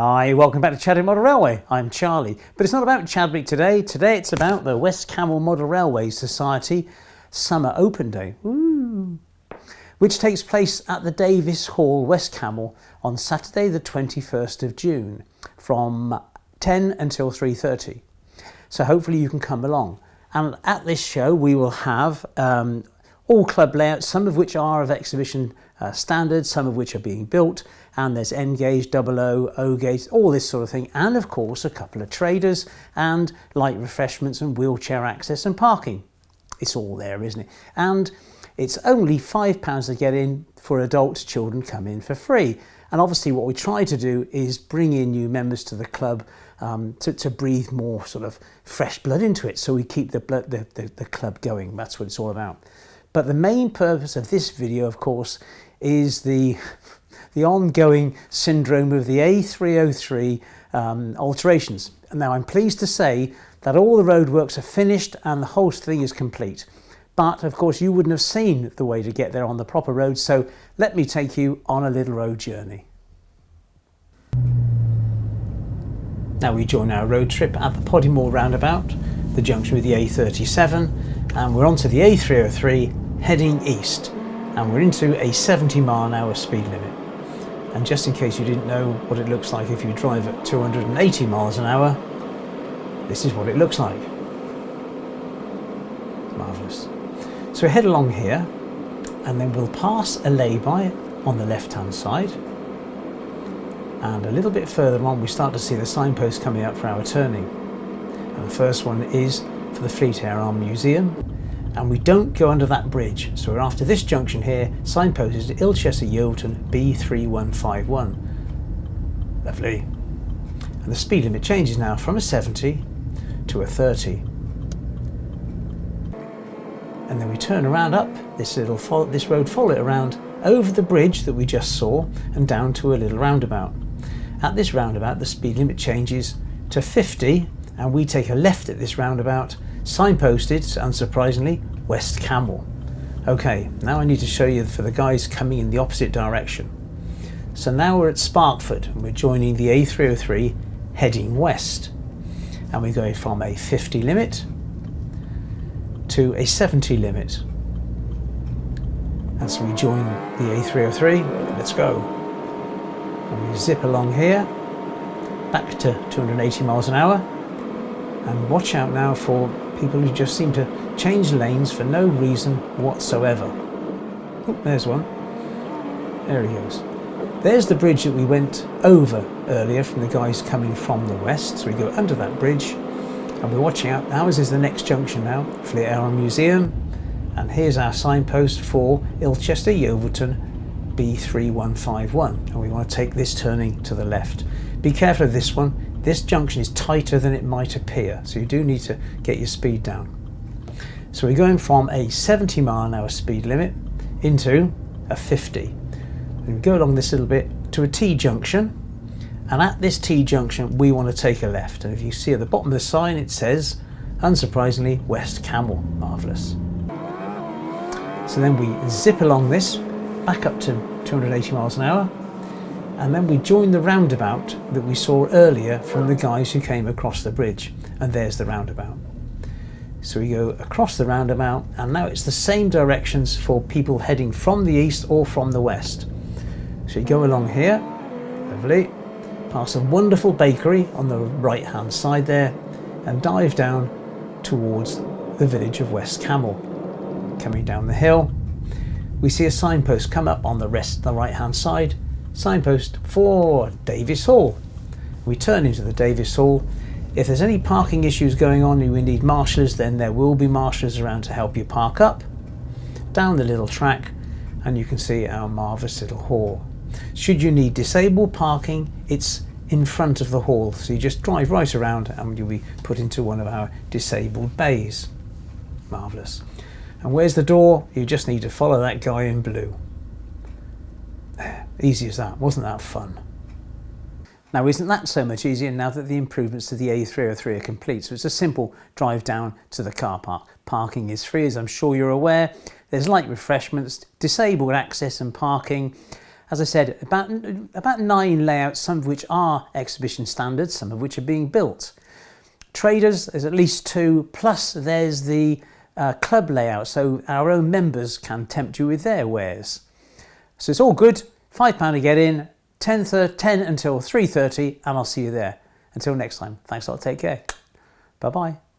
Hi, welcome back to Chadwick Model Railway. I'm Charlie, but it's not about Chadwick today. Today it's about the West Camel Model Railway Society Summer Open Day, which takes place at the Davis Hall, West Camel, on Saturday the 21st of June from 10 until 3:30. So hopefully you can come along. And at this show we will have all club layouts, some of which are of exhibition standards, some of which are being built, and there's N gauge, double O gauge, all this sort of thing, and of course a couple of traders and light refreshments and wheelchair access and parking. It's all there, isn't it? And it's only £5 to get in. For adults, children come in for free. And obviously what we try to do is bring in new members to the club to breathe more sort of fresh blood into it, so we keep the club going. That's what it's all about. But the main purpose of this video, of course, is the ongoing syndrome of the A303 alterations. Now, I'm pleased to say that all the roadworks are finished and the whole thing is complete. But of course, you wouldn't have seen the way to get there on the proper road, so let me take you on a little road journey. Now we join our road trip at the Podymore roundabout, the junction with the A37, and we're onto the A303 heading east, and we're into a 70-mile-an-hour speed limit. And just in case you didn't know what it looks like if you drive at 280 miles an hour, this is what it looks like. Marvellous. So we head along here, and then we'll pass a lay-by on the left-hand side, and a little bit further on we start to see the signposts coming up for our turning. And the first one is for the Fleet Air Arm Museum, and we don't go under that bridge, so we're after this junction here. Signpost is Ilchester Yeovilton B3151. Lovely. And the speed limit changes now from a 70 to a 30. And then we turn around up this road, follow it around over the bridge that we just saw and down to a little roundabout. At this roundabout the speed limit changes to 50, and we take a left at this roundabout, signposted, unsurprisingly, West Camel. Okay, now I need to show you for the guys coming in the opposite direction. So now we're at Sparkford and we're joining the A303 heading west, and we're going from a 50 limit to a 70 limit. And so we join the A303, let's go. And we zip along here, back to 280 miles an hour, and watch out now for people who just seem to change lanes for no reason whatsoever. Oh, there's one. There he goes. There's the bridge that we went over earlier from the guys coming from the west. So we go under that bridge, and we're watching out. Ours is the next junction now, Fleet Air Arm Museum, and here's our signpost for Ilchester Yeovilton B3151, and we want to take this turning to the left. Be careful of this one. This junction is tighter than it might appear, so you do need to get your speed down. So we're going from a 70-mile-an-hour speed limit into a 50. And we go along this little bit to a T-junction, and at this T-junction we want to take a left. And if you see at the bottom of the sign it says, unsurprisingly, West Camel. Marvellous. So then we zip along this, back up to 280 miles an hour, and then we join the roundabout that we saw earlier from the guys who came across the bridge, and there's the roundabout. So we go across the roundabout, and now it's the same directions for people heading from the east or from the west. So you go along here, lovely, past a wonderful bakery on the right hand side there, and dive down towards the village of West Camel. Coming down the hill, we see a signpost come up on the right hand side, signpost for Davis Hall. We turn into the Davis Hall. If there's any parking issues going on and we need marshallers, then there will be marshallers around to help you park up. Down the little track, and you can see our marvellous little hall. Should you need disabled parking, it's in front of the hall, so you just drive right around and you'll be put into one of our disabled bays. Marvellous. And where's the door? You just need to follow that guy in blue. Easy as that. Wasn't that fun? Now, isn't that so much easier now that the improvements to the A303 are complete? So it's a simple drive down to the car park. Parking is free, as I'm sure you're aware. There's light refreshments, disabled access and parking, as I said, about 9 layouts, some of which are exhibition standards, some of which are being built. Traders, there's at least 2, plus there's the club layout, so our own members can tempt you with their wares. So it's all good. £5 to get in, 10 until 3:30, and I'll see you there. Until next time, thanks a lot, take care. Bye-bye.